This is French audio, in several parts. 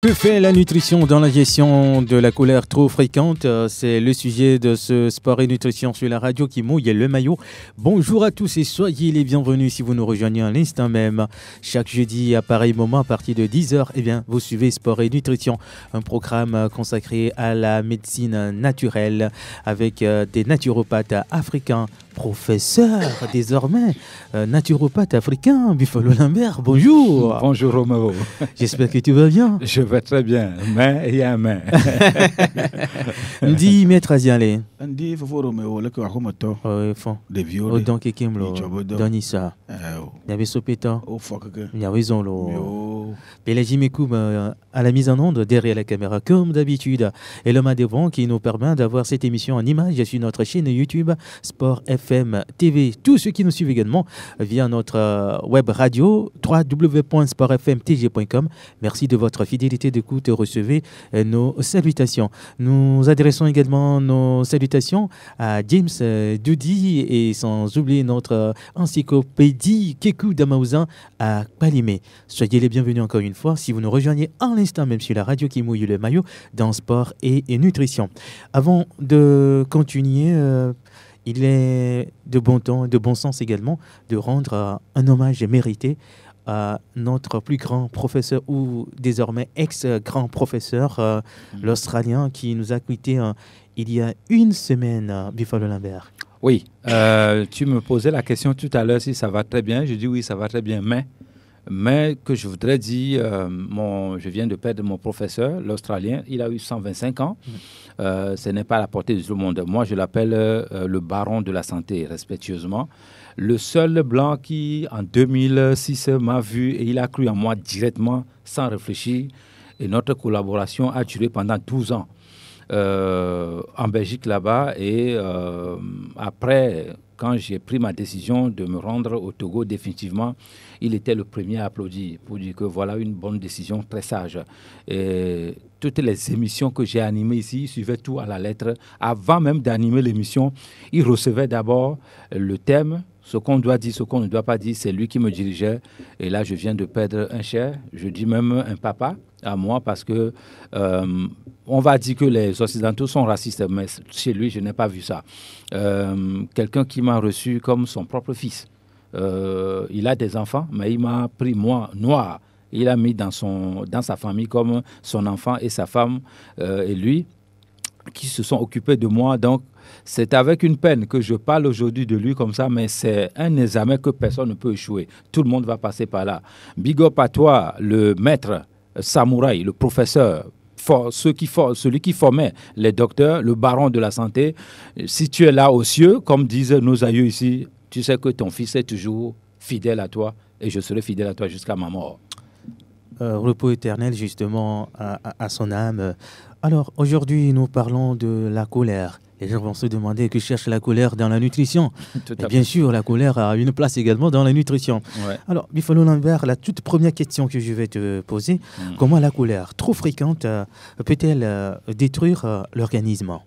Que fait la nutrition dans la gestion de la colère trop fréquente? C'est le sujet de ce sport et nutrition sur la radio qui mouille le maillot. Bonjour à tous et soyez les bienvenus si vous nous rejoignez à l'instant même. Chaque jeudi à pareil moment à partir de 10h, vous suivez Sport et Nutrition, un programme consacré à la médecine naturelle avec des naturopathes africains. Professeur, désormais, naturopathe africain, Buffalo Lambert, bonjour. Bonjour Roméo. J'espère que tu vas bien. Je vais très bien, mais il y a un mais. Ndi maître Aziale. Ndi fofo Roméo le ko akomoto. Fond. De violé. Donc Kimlo. Donissa. Il y avait Sopeta. Oh fuck que. Il y avait Zonlo. Pélagie Mekoum à la mise en onde derrière la caméra comme d'habitude. Et l'homme à devant qui nous permet d'avoir cette émission en image sur notre chaîne YouTube Sport FM TV. Tous ceux qui nous suivent également via notre web radio www.sportfmtg.com. Merci de votre fidélité d'écoute et recevez nos salutations. Nous adressons également nos salutations à James Doudi et sans oublier notre encyclopédie Kekou Damaouzan à Palimé. Soyez les bienvenus encore une fois si vous nous rejoignez en l'instant même sur la radio qui mouille le maillot dans Sport et Nutrition. Avant de continuer, il est de bon temps, de bon sens également de rendre un hommage mérité à notre plus grand professeur ou désormais ex-grand professeur, l'Australien qui nous a quittés il y a une semaine, Buffalo Lambert. Oui, tu me posais la question tout à l'heure si ça va très bien. Je dis oui, ça va très bien, mais que je voudrais dire, je viens de perdre mon professeur, l'Australien, il a eu 125 ans. Ce n'est pas à la portée de tout le monde. Moi, je l'appelle le baron de la santé, respectueusement. Le seul blanc qui, en 2006, m'a vu et il a cru en moi directement, sans réfléchir. Et notre collaboration a duré pendant 12 ans en Belgique là-bas. Et après, quand j'ai pris ma décision de me rendre au Togo définitivement, il était le premier à applaudir pour dire que voilà une bonne décision très sage. Et toutes les émissions que j'ai animées ici, il suivait tout à la lettre. Avant même d'animer l'émission, il recevait d'abord le thème, ce qu'on doit dire, ce qu'on ne doit pas dire, c'est lui qui me dirigeait. Et là, je viens de perdre un cher, je dis même un papa à moi parce que on va dire que les Occidentaux sont racistes, mais chez lui, je n'ai pas vu ça. Quelqu'un qui m'a reçu comme son propre fils. Il a des enfants, mais il m'a pris, moi, noir. Il a mis dans sa famille comme son enfant et sa femme et lui qui se sont occupés de moi. Donc, c'est avec une peine que je parle aujourd'hui de lui comme ça, mais c'est un examen que personne ne peut échouer. Tout le monde va passer par là. Big up à toi, le maître samouraï, le professeur, celui qui formait les docteurs, le baron de la santé. Si tu es là aux cieux, comme disent nos aïeux ici, tu sais que ton fils est toujours fidèle à toi et je serai fidèle à toi jusqu'à ma mort. Repos éternel justement à son âme. Alors aujourd'hui nous parlons de la colère. Les gens vont se demander que cherche la colère dans la nutrition. Et bien sûr, la colère a une place également dans la nutrition. Ouais. Alors, Buffalo Lambert, la toute première question que je vais te poser, comment la colère trop fréquente peut-elle détruire l'organisme?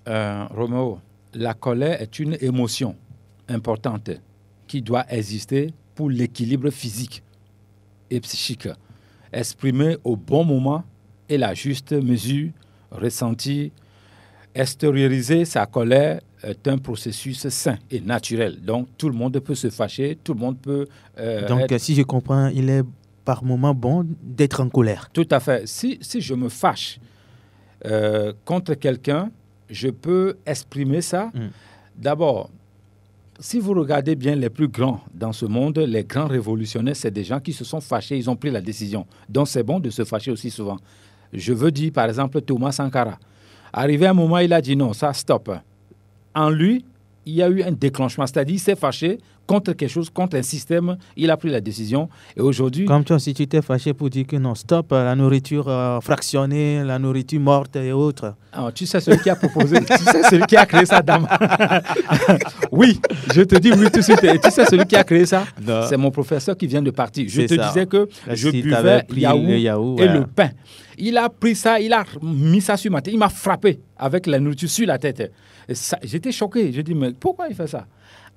Roméo, la colère est une émotion importante qui doit exister pour l'équilibre physique et psychique. Exprimer au bon moment et la juste mesure, ressentir, extérioriser sa colère est un processus sain et naturel. Donc, tout le monde peut se fâcher, tout le monde peut... Donc, si je comprends, il est par moment bon d'être en colère. Tout à fait. Si je me fâche contre quelqu'un, je peux exprimer ça. D'abord, si vous regardez bien les plus grands dans ce monde, les grands révolutionnaires, c'est des gens qui se sont fâchés, ils ont pris la décision. Donc, c'est bon de se fâcher aussi souvent. Je veux dire, par exemple, Thomas Sankara. Arrivé à un moment, il a dit non, ça, stop. En lui, il y a eu un déclenchement, c'est-à-dire il s'est fâché contre quelque chose, contre un système, il a pris la décision. Et aujourd'hui... Comme toi, si tu t'es fâché pour dire que non, stop, la nourriture fractionnée, la nourriture morte et autres. Ah, tu sais celui qui a proposé, tu sais celui qui a créé ça, dame. Oui, je te dis oui tout de suite. Et tu sais celui qui a créé ça, c'est mon professeur qui vient de partir. Je te disais que je buvais yaourt et le pain. Il a pris ça, il a mis ça sur ma tête, il m'a frappé avec la nourriture sur la tête. J'étais choqué, je dis mais pourquoi il fait ça?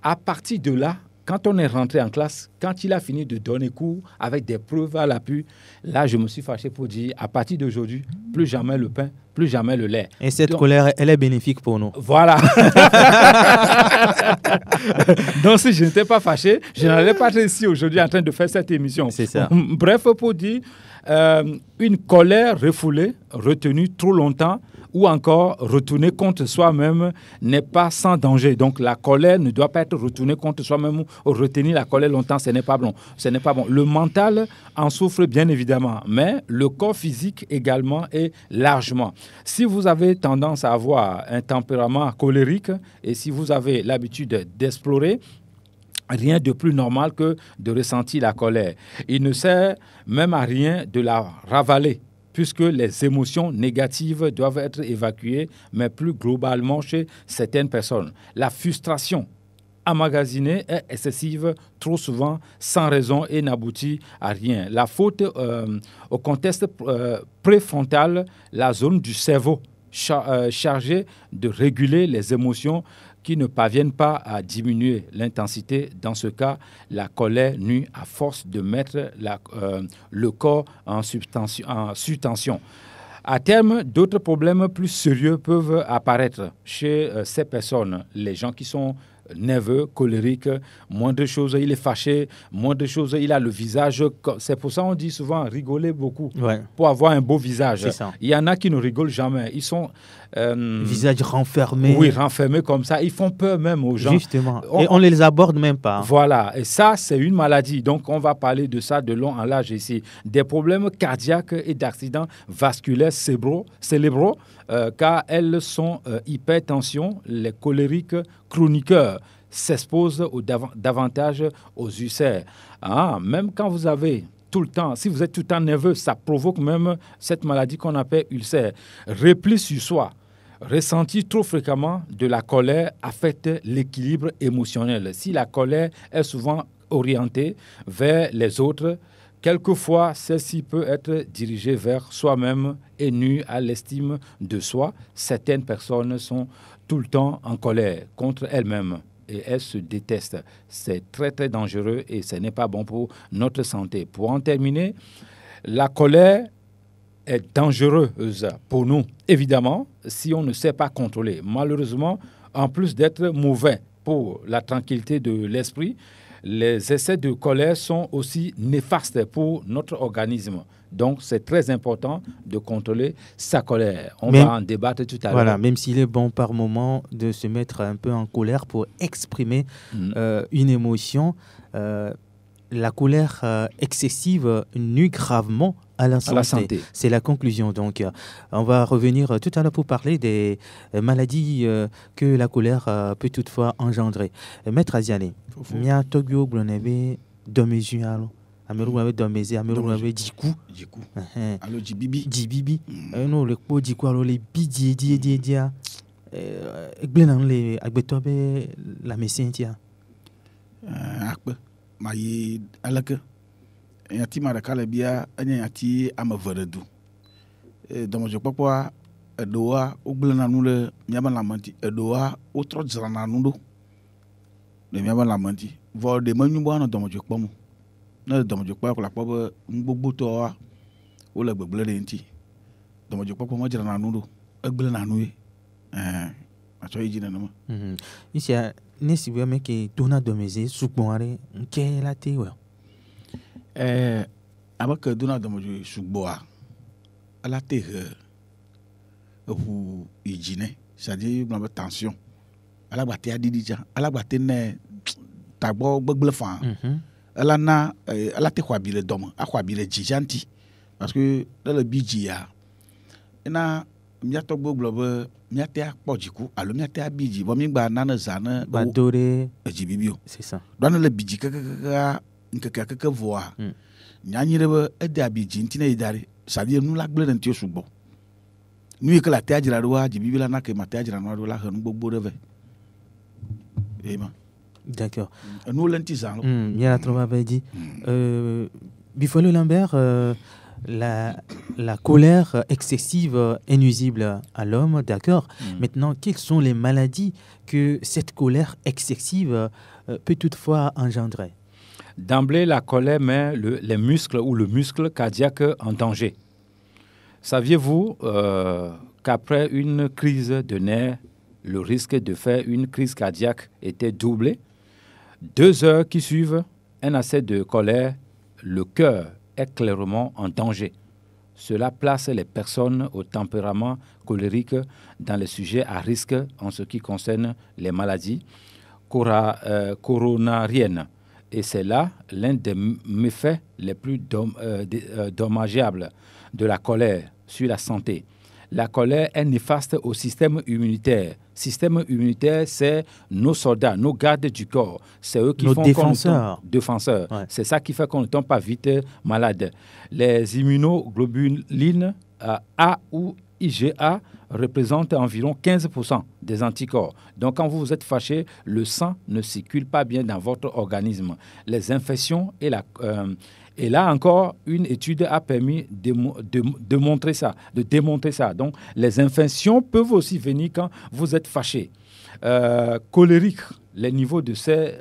À partir de là, quand on est rentré en classe, quand il a fini de donner cours avec des preuves à l'appui, là, je me suis fâché pour dire, à partir d'aujourd'hui, plus jamais le pain, plus jamais le lait. Et cette colère, elle est bénéfique pour nous. Voilà. Donc, si je n'étais pas fâché, je n'allais pas être ici aujourd'hui en train de faire cette émission. C'est ça. Bref, pour dire, une colère refoulée, retenue trop longtemps, ou encore retourner contre soi-même n'est pas sans danger. Donc la colère ne doit pas être retournée contre soi-même ou retenir la colère longtemps, ce n'est pas bon. Ce n'est pas bon. Le mental en souffre bien évidemment, mais le corps physique également et largement. Si vous avez tendance à avoir un tempérament colérique et si vous avez l'habitude d'explorer, rien de plus normal que de ressentir la colère. Il ne sert même à rien de la ravaler, puisque les émotions négatives doivent être évacuées, mais plus globalement chez certaines personnes. La frustration emmagasinée est excessive, trop souvent, sans raison et n'aboutit à rien. La faute au contexte préfrontal, la zone du cerveau chargée de réguler les émotions qui ne parviennent pas à diminuer l'intensité. Dans ce cas, la colère nuit à force de mettre le corps en sous-tension. À terme, d'autres problèmes plus sérieux peuvent apparaître chez ces personnes. Les gens qui sont nerveux, colérique, moindre chose, il est fâché, moindre chose, il a le visage. C'est pour ça qu'on dit souvent rigoler beaucoup pour avoir un beau visage. Il y en a qui ne rigolent jamais. Ils sont... visage renfermé. Oui, renfermé comme ça. Ils font peur même aux gens. Justement. Et on ne les aborde même pas. Voilà. Et ça, c'est une maladie. Donc, on va parler de ça de long en large ici. Des problèmes cardiaques et d'accidents vasculaires cérébraux, car elles sont hypertension, les colériques chroniqueurs s'exposent davantage aux ulcères. Même quand vous avez tout le temps, si vous êtes tout le temps nerveux, ça provoque même cette maladie qu'on appelle ulcère. Repli sur soi, ressentir trop fréquemment de la colère affecte l'équilibre émotionnel. Si la colère est souvent orientée vers les autres, quelquefois, celle-ci peut être dirigée vers soi-même et nuit à l'estime de soi. Certaines personnes sont tout le temps en colère contre elles-mêmes et elles se détestent. C'est très, très dangereux et ce n'est pas bon pour notre santé. Pour en terminer, la colère est dangereuse pour nous, évidemment, si on ne sait pas contrôler. Malheureusement, en plus d'être mauvais pour la tranquillité de l'esprit, les excès de colère sont aussi néfastes pour notre organisme. Donc, c'est très important de contrôler sa colère. On va en débattre tout à l'heure. Voilà, même s'il est bon par moment de se mettre un peu en colère pour exprimer une émotion, la colère excessive nuit gravement à la santé. C'est la conclusion. Donc, on va revenir tout à l'heure pour parler des maladies que la colère peut toutefois engendrer. Maître Aziane, mia togyo blonebe domeju alo. Ameru ave domeze, ameru ave diku. Alo jibibi. Jibibi. No le po diku alo le bidi dia. Egblena le agbetobe la mesentia. Akpe. Mayi alake. Yati marakale bia anya yati amaveredu. Domojo papa edoa ogblena nu le miaba lamanti. Edoa otro dzrana nu do. Le miaba lamanti. Vo de manyu bo na domojo kpomu. Na domojo kpa ko la kpo be ngbogbo to wa o le gbegle de nti. Domojo papa mo dzrana nu do. Egblena nu e. Acho yiji na no. Isia nesi we make dona domeze sugbonare nke la te we. Abaka dona domojo sugboa ala te hu ijine, c'est-à-dire ma tension. Ala gba te adidi ja, ala gba te ne tagbo gbegle fa. Ala na ala te kwabi le dom, akwabi le jijanti parce que dans le biji ya ina mia to gbogbo be mia te akpojiku alo mia te abiji bo mi gba na na zana ba dore ejibibio. C'est ça. Dans le biji kaka voa. Nyanyire be ede abiji ntine idari, c'est-à-dire nous la gble ntio sugbo. Nous que la te ajira do ajibibi la na ke ma te ajira no la hanu gbogbo reve. D'accord. Nous lenti zan. Il y a la trova dit Bifolo Lambert la colère excessive est nuisible à l'homme, d'accord. Maintenant, quelles sont les maladies que cette colère excessive peut toutefois engendrer? D'emblée, la colère met les muscles ou le muscle cardiaque en danger. Saviez-vous qu'après une crise de nerfs, le risque de faire une crise cardiaque était doublé? 2 heures qui suivent un accès de colère, le cœur est clairement en danger. Cela place les personnes au tempérament colérique dans les sujets à risque en ce qui concerne les maladies coronariennes. Et c'est là l'un des méfaits les plus dommageables de la colère sur la santé. La colère est néfaste au système immunitaire. Système immunitaire, c'est nos soldats, nos gardes du corps. C'est eux qui font défenseurs. Défenseurs. Ouais. C'est ça qui fait qu'on ne tombe pas vite malade. Les immunoglobulines A ou IgA représentent environ 15% des anticorps. Donc, quand vous êtes fâché, le sang ne circule pas bien dans votre organisme. Les infections et là encore, une étude a permis de démontrer ça. Donc, les infections peuvent aussi venir quand vous êtes fâché. Colérique, les niveaux de ces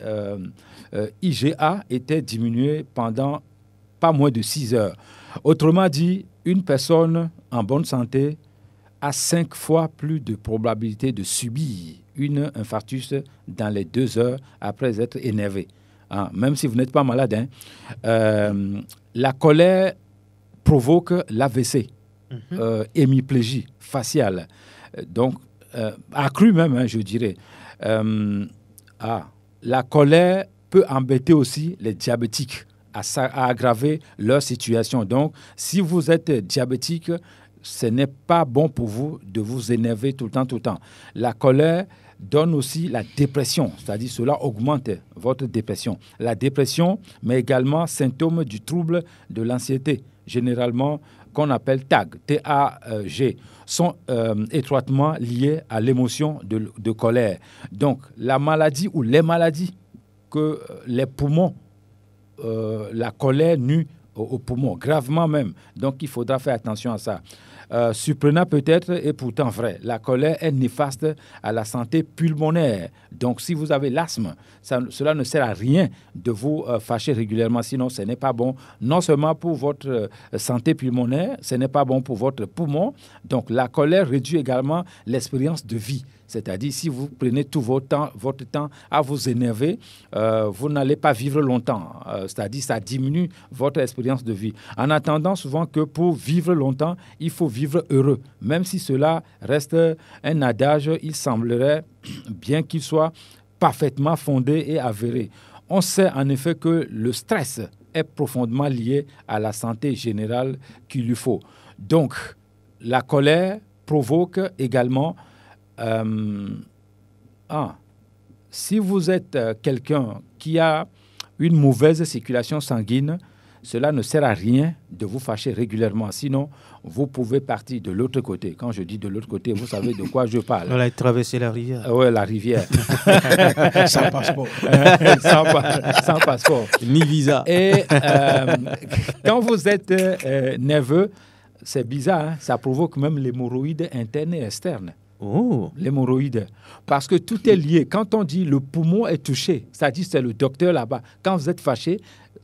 IgA étaient diminués pendant pas moins de 6 heures. Autrement dit, une personne en bonne santé a 5 fois plus de probabilité de subir une infarctus dans les 2 heures après être énervé. Même si vous n'êtes pas malade, la colère provoque l'AVC, hémiplégie faciale, donc accrue même, je dirais. La colère peut embêter aussi les diabétiques, à aggraver leur situation. Donc, si vous êtes diabétique, ce n'est pas bon pour vous de vous énerver tout le temps. La colère donne aussi la dépression, c'est-à-dire cela augmente votre dépression. La dépression, mais également symptômes du trouble de l'anxiété, généralement qu'on appelle TAG, T-A-G, sont étroitement liés à l'émotion de colère. Donc, la maladie ou les maladies que les poumons, la colère nuit aux poumons, gravement même. Donc, il faudra faire attention à ça. Surprenant peut-être et pourtant vrai, la colère est néfaste à la santé pulmonaire. Donc, si vous avez l'asthme, cela ne sert à rien de vous fâcher régulièrement, sinon ce n'est pas bon, non seulement pour votre santé pulmonaire, ce n'est pas bon pour votre poumon. Donc, la colère réduit également l'expérience de vie. C'est-à-dire, si vous prenez tout votre temps à vous énerver, vous n'allez pas vivre longtemps. C'est-à-dire, ça diminue votre expérience de vie. En attendant souvent que pour vivre longtemps, il faut vivre heureux. Même si cela reste un adage, il semblerait, bien qu'il soit parfaitement fondé et avéré. On sait en effet que le stress est profondément lié à la santé générale qu'il lui faut. Donc, la colère provoque également... si vous êtes quelqu'un qui a une mauvaise circulation sanguine, cela ne sert à rien de vous fâcher régulièrement. Sinon, vous pouvez partir de l'autre côté. Quand je dis de l'autre côté, vous savez de quoi je parle. On a traversé la rivière. Oui, la rivière. Sans passeport. Sans passeport. Ni visa. Et quand vous êtes nerveux, c'est bizarre, ça provoque même l'hémorroïde interne et externe. Oh. L'hémorroïde. Parce que tout est lié. Quand on dit le poumon est touché, c'est-à-dire c'est le docteur là-bas. Quand vous êtes fâché,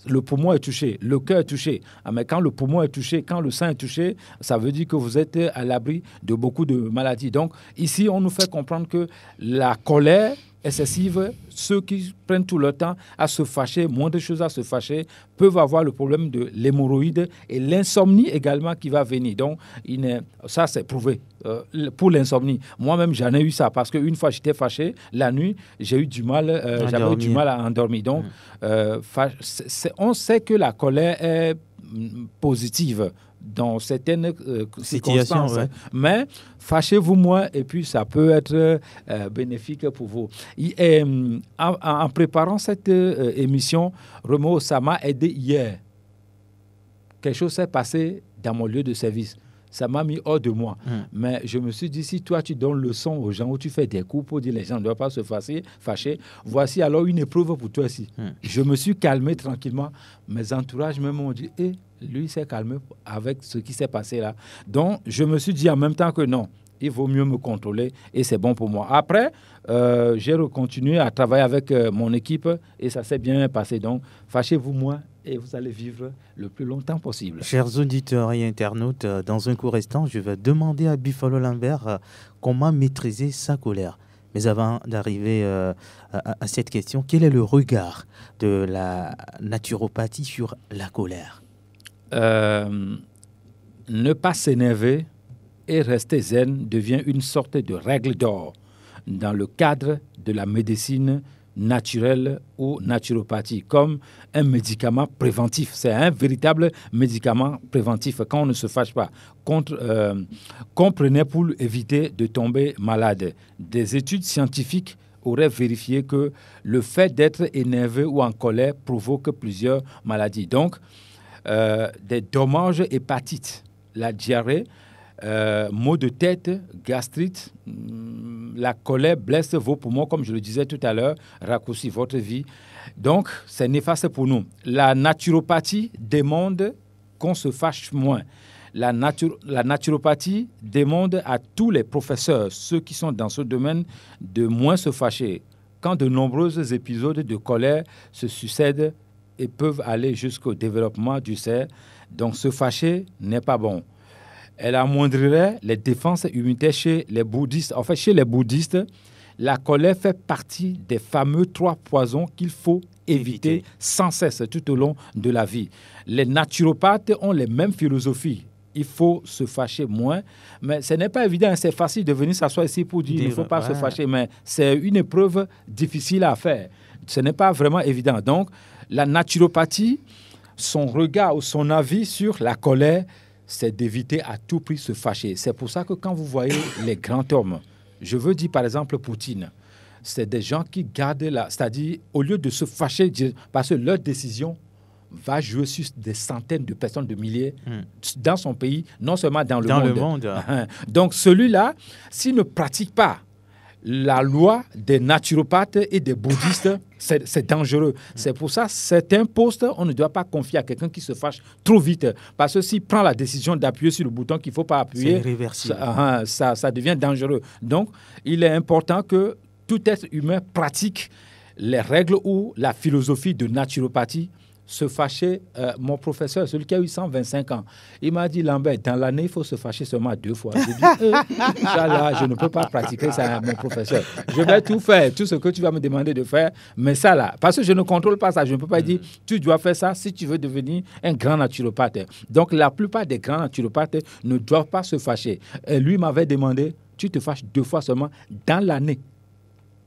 le poumon est touché, le cœur est touché. Mais quand le poumon est touché, quand le sang est touché, ça veut dire que vous êtes à l'abri de beaucoup de maladies. Donc ici, on nous fait comprendre que la colère excessive, ceux qui prennent tout leur temps à se fâcher, moins de choses à se fâcher, peuvent avoir le problème de l'hémorroïde et l'insomnie également qui va venir. Donc, ça, c'est prouvé pour l'insomnie. Moi-même, j'en ai eu ça parce qu'une fois, j'étais fâché, la nuit, j'avais eu du mal à endormir. Donc, on sait que la colère est positive dans certaines circonstances. Ouais. Mais fâchez-vous moins et puis ça peut être bénéfique pour vous. En préparant cette émission, Remo, ça m'a aidé hier. Quelque chose s'est passé dans mon lieu de service. ça m'a mis hors de moi. Mais je me suis dit, si toi, tu donnes leçon aux gens, ou tu fais des coups pour dire les gens ne doivent pas se fâcher, voici alors une épreuve pour toi aussi. Je me suis calmé tranquillement. Mes entourages même m'ont dit, lui s'est calmé avec ce qui s'est passé là. Donc, je me suis dit en même temps que non, il vaut mieux me contrôler et c'est bon pour moi. Après, j'ai continué à travailler avec mon équipe et ça s'est bien passé. Donc, fâchez-vous moins et vous allez vivre le plus longtemps possible. Chers auditeurs et internautes, dans un court instant, je vais demander à Buffalo Lambert comment maîtriser sa colère. Mais avant d'arriver à cette question, quel est le regard de la naturopathie sur la colère? Ne pas s'énerver et rester zen devient une sorte de règle d'or dans le cadre de la médecine naturelle ou naturopathie, comme un médicament préventif. C'est un véritable médicament préventif quand on ne se fâche pas. Qu'on prenait pour éviter de tomber malade. Des études scientifiques auraient vérifié que le fait d'être énervé ou en colère provoque plusieurs maladies. Donc, des dommages hépatiques, la diarrhée, maux de tête, gastrite, la colère blesse vos poumons, comme je le disais tout à l'heure, raccourcit votre vie. Donc, c'est néfaste pour nous. La naturopathie demande qu'on se fâche moins. La naturopathie demande à tous les professeurs, ceux qui sont dans ce domaine, de moins se fâcher. Quand de nombreux épisodes de colère se succèdent et peuvent aller jusqu'au développement du cerf, donc se fâcher n'est pas bon. Elle amoindrirait les défenses immunitaires chez les bouddhistes. En fait, chez les bouddhistes, la colère fait partie des fameux 3 poisons qu'il faut éviter sans cesse tout au long de la vie. Les naturopathes ont les mêmes philosophies. Il faut se fâcher moins, mais ce n'est pas évident. C'est facile de venir s'asseoir ici pour dire qu'il ne faut pas se fâcher, mais c'est une épreuve difficile à faire. Ce n'est pas vraiment évident. Donc, la naturopathie, son regard ou son avis sur la colère, c'est d'éviter à tout prix se fâcher. C'est pour ça que quand vous voyez les grands hommes, je veux dire par exemple Poutine, c'est des gens qui gardent c'est-à-dire au lieu de se fâcher, parce que leur décision va jouer sur des centaines de personnes, de milliers dans son pays, non seulement dans le monde. Donc celui-là, s'il ne pratique pas la loi des naturopathes et des bouddhistes, c'est dangereux. C'est pour ça, c'est un poste, on ne doit pas confier à quelqu'un qui se fâche trop vite. Parce que s'il prend la décision d'appuyer sur le bouton qu'il ne faut pas appuyer, c'est irréversible. Ça devient dangereux. Donc, il est important que tout être humain pratique les règles ou la philosophie de naturopathie. Se fâcher, mon professeur, celui qui a eu 125 ans, il m'a dit, Lambert, dans l'année, il faut se fâcher seulement 2 fois. J'ai dit, ça là, je ne peux pas pratiquer ça, mon professeur. Je vais tout faire, tout ce que tu vas me demander de faire, mais ça là, parce que je ne contrôle pas ça, je ne peux pas dire, tu dois faire ça si tu veux devenir un grand naturopathe. Donc, la plupart des grands naturopathes ne doivent pas se fâcher. Et lui m'avait demandé, tu te fâches 2 fois seulement dans l'année.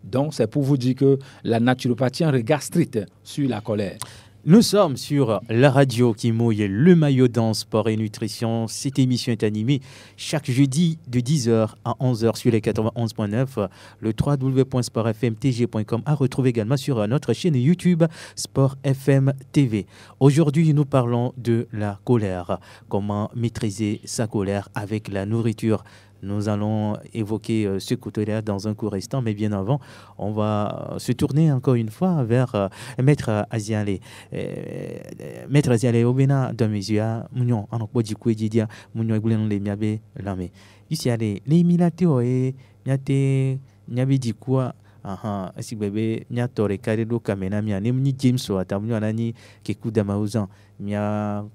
Donc, c'est pour vous dire que la naturopathie a un regard strict sur la colère. Nous sommes sur la radio qui mouille le maillot dans sport et nutrition. Cette émission est animée chaque jeudi de 10h à 11h sur les 91.9, le www.sportfmtg.com, à retrouver également sur notre chaîne YouTube Sport FM TV. Aujourd'hui, nous parlons de la colère. Comment maîtriser sa colère avec la nourriture. Nous allons évoquer ce côté-là dans un court instant, mais bien avant, on va se tourner encore une fois vers Maître Azialé. Maître Azialé, obéna de mes yeux, mounion, en oppo du kouédidia, mounion éboulen les miabe lame. Ici, allez, les milateo et miate, miabe di quoi, si bébé, miatore caredo kamena, mia, ni James ou atamio anani, kekou damaouzan, mia,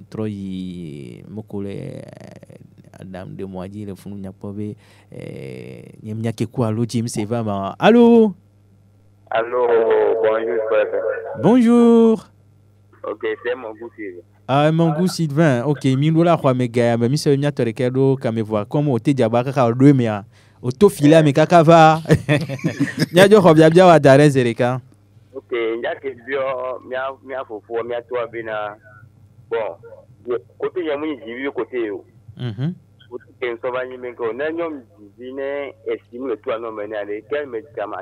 troi, mokole, Adam de Moadi, le fond Nyapove, Nyamnyake Koualo, Jim Seva. Allô? Allô, bonjour, frère. Bonjour. Ok, c'est mon goût, Sylvain. Ah, mon goût, Sylvain. Ok, Mindola, Huamega, mais Miss Miato Ricardo, Kamevoa, comme au Tediabaka, Rumia, au Tofila, Mekakava. Nyadio Hobiabia, à Darez, Erika. Ok, Nyake Bio, Mia Fofo, Mia Toabina. Bon, côté Yamouni, j'ai vu côté. Quel médicament,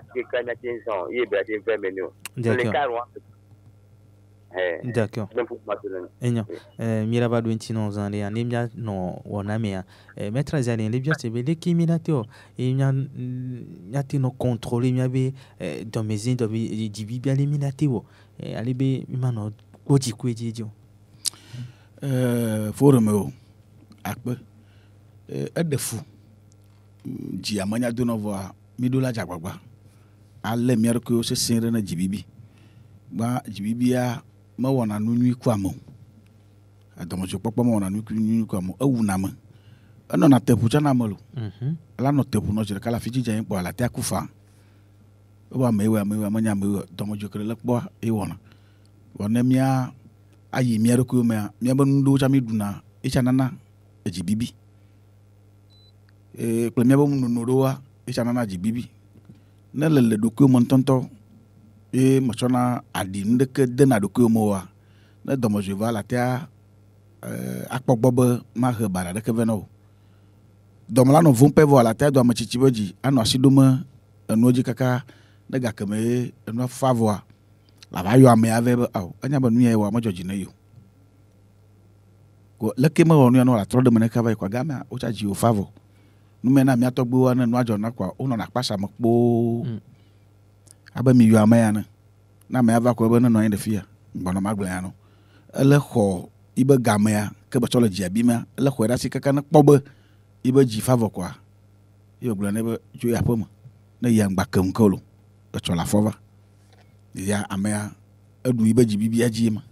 D'accord. Enyo, miraba do ntino zande ya nemya no wonamea. Maître Zalien les bien c'est les kiminatio et nyati no contrôler miabe dans mes in do dibi bien eliminatio. Alibe mano oji kwejejo. Forum akpe edefu ji amanya do no voa midola jagbagba. Ale miaro ko se senre na jibibi. Ba jibibi ya ma wana nunui kwamo adomo je popo ma wana nunui kwamo awuna ma ano na tepu cha na malo ala no tepu no je kala fiji jan po ala te akufa wa mewe manya mewe domo je kele po e wona mia ayi mi aroko mia ba ndo cha mi duna e cha nana ejibibi pe mia ba mu no roa e cha nana ejibibi na lele doku mo ntonto e machona adi ndeke dena doku mo wa na domo je va la tia akpogbobe ma he bara de ke veno domo la no vun pe vo la tia do amachichibeji ano asidoma anoji kaka na ga keme no favor la va yo ame ave au anya ba nu ye wa majoji na yo ko leke ma wonu no la tro de mene ka va kwa gama o cha ji o favor nu me na mi atogbo wa na nu ajo na kwa uno na kpasa mkpo aba mi yo amaya na me ava ko be no yin de fia ngbono magble ya no ele kho ibe gamaya ke ba cholo ji abima ele kho da sikaka na kpobe ibe ji favor kwa yo gble ne be jo ya poma na ya ngba kam kolo be chola fova ya amaya adu ibe ji bibia ji ma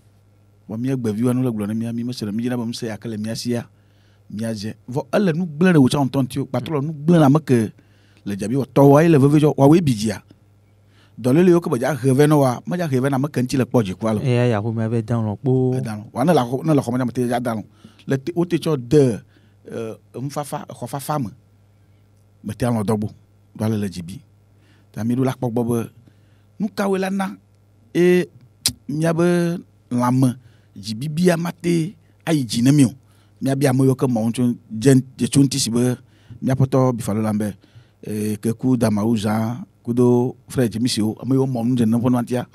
bo mi agba viwa no le gble ne mi mesere mi jina ba mse akale mi asia mi aje vo ele nu gble ne wo cha ontontio patolo nu gble na make le jabi wo to wa ile vevejo wa we bijia dolele yo ko ba ja reve no wa ma ja reve na ma kanti le poje kwalo ya ko me ave down lo po wa na la ko ma ja mate ja down le o te cho de mfafa ko fa fama mate an dogbo do le jibi ta mi do la pogbo nu kawe la na e mia be lam jibi bia mate ayi jinamio mia bia mo yo ko mo chon jen je chonti sibe mia poto bifalo lambe ke ku da mauza kudo frère Jemisio amayo mom nje na pono antia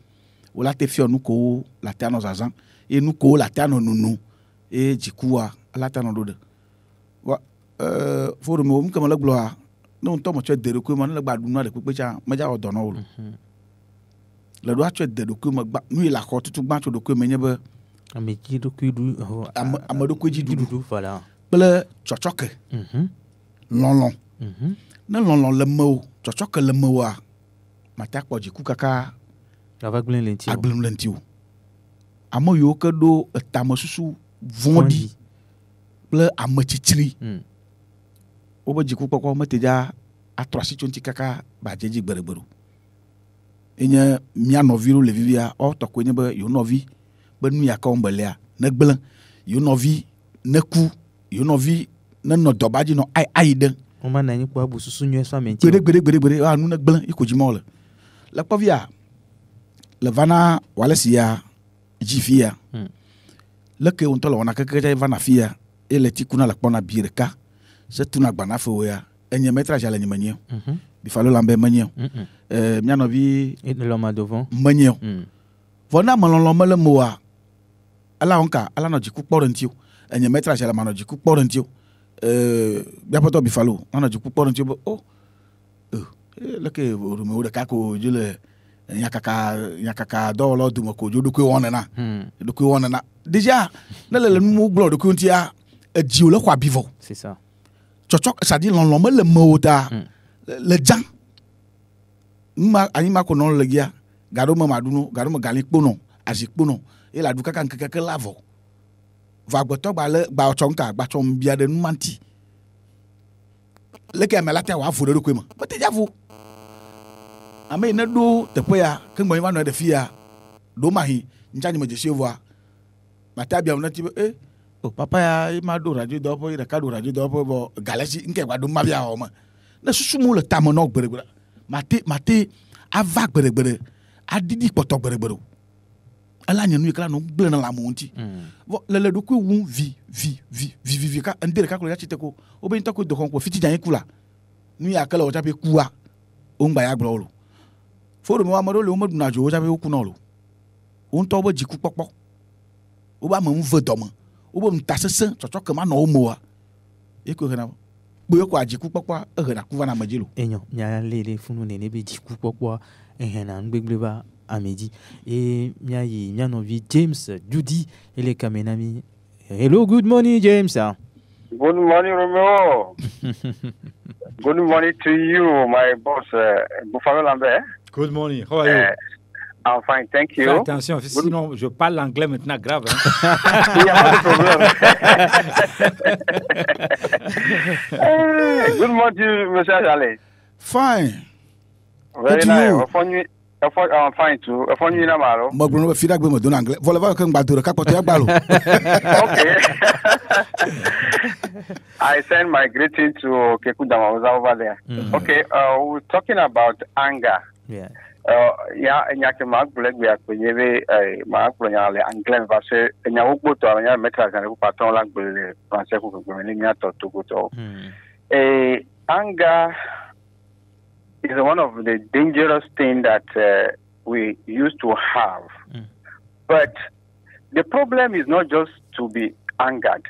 wala te fio nuko la tano zazan e nuko la tano nunu e jikuwa la tano dode wa forum mo mkama la gloire non to mo che de ko mo na gba dunu de pepe cha ma ja odono wo le do ache de ko mo gba nu la ko tutu gba cho de ko menye be ameji do ku du amado ko ji du voilà ble chochoke lon na lon le mo chochoke le mo wa mata ko ji ku kaka avaglen lentio aglem lentio amo yo ke do etamo susu vondi ble amachichiri o ba ji ku ko mateja atrosi chonti kaka ba jeji gberegbero enya mia noviro le vivia o to ko nyebe yo novi be nu ya ka ombelia na gbelen yo novi na ku yo novi na no dobaji no ai den o ma na nyi po abu susu nyu so amenti gbere anu na gbelen ikoji mo le povia le vana wala sia jifia le ke onto la na keke vana fia ele tikuna la pona bireka se tuna gbana fo ya enye metra jale nyemenye bi falo lambe menye mia novi et le loma devant menye vona malolo mele moa ala onka ala no jiku kporentio enye metra jale mano jiku kporentio bia poto bi falo mano jiku kporentio leke rumo de kako jule nyakaka do lo du mako jodu ko wona na déjà na le mu glo de ko ntia edi o le kwa bivo c'est ça chochok ça dit lon me le moda le jan ma anima ko non le gia gado ma madunu gado ma gali kpono azikpono e la du kaka nkeke lavo va gboto ba le ba chonka ba chom bia de numanti le ke me la te wa fu de ko ma ba te javu ame na do te poya ke ngbo ma no de fia do mahi nja nyima je chevoa mata bia na ti papa ya ma do radio do po ira ka do radio do po bo galaxy nke gba do ma bia o ma na susu mu le tamo no gberegbere mate ava gberegbere adidi poto gberegbere ala nyanu kala no gble na la mo nti le do ko wu vi ka ndere ka ko ya chite ko obe nta ko do ko fiti jan kula nu ya kala o jabe kuwa o ngba ya gboro foro mi wa mo le o mo duna jo o jabe ku no lo On tombe du coup papa. On va me veut demain. On va me tasser ça. Tu vois comment on moa. Et que rien. Boyo quoi du coup papa. Rien. Qu'on va na majelo. Et non, il y a les fous nene be du coup papa. Et rien n'gbeba à midi. Et il y a envie James Judy et les kamenami. Hello, good morning James. Good morning, Romeo. Good morning to you, my boss, Buffalo Lambert. Good morning. How are you? I'm fine, thank you. Fais attention, sinon je parle anglais maintenant grave. Hein? Il n'y a pas de problème. Good morning, Monsieur Jalé. Fine. Very nice. I'm fine too. Okay. I send my greeting to Keku Damawaza over there. Okay, we're talking about anger. Yeah. Nyake Black we are Kunyeve, Mark Pronale, and Glen Vasse, and Yahuko to our metals and Paton like Francisco to go to. Anger is one of the dangerous things that we used to have. But the problem is not just to be angered.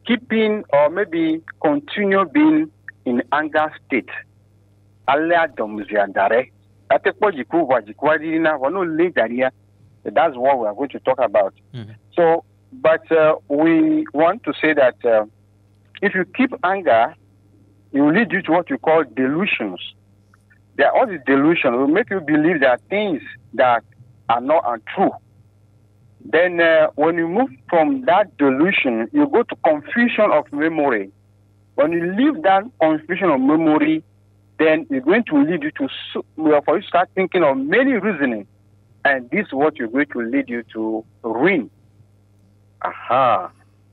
Keeping or maybe continue being in anger state. That's what we are going to talk about. So, but we want to say that if you keep anger, it will lead you to what you call delusions. There are all these delusions will make you believe there are things that are not untrue. Then when you move from that delusion, you go to confusion of memory. When you leave that confusion of memory, then it's going to lead you to, for you start thinking of many reasoning. And this is what you're going to lead you to ruin.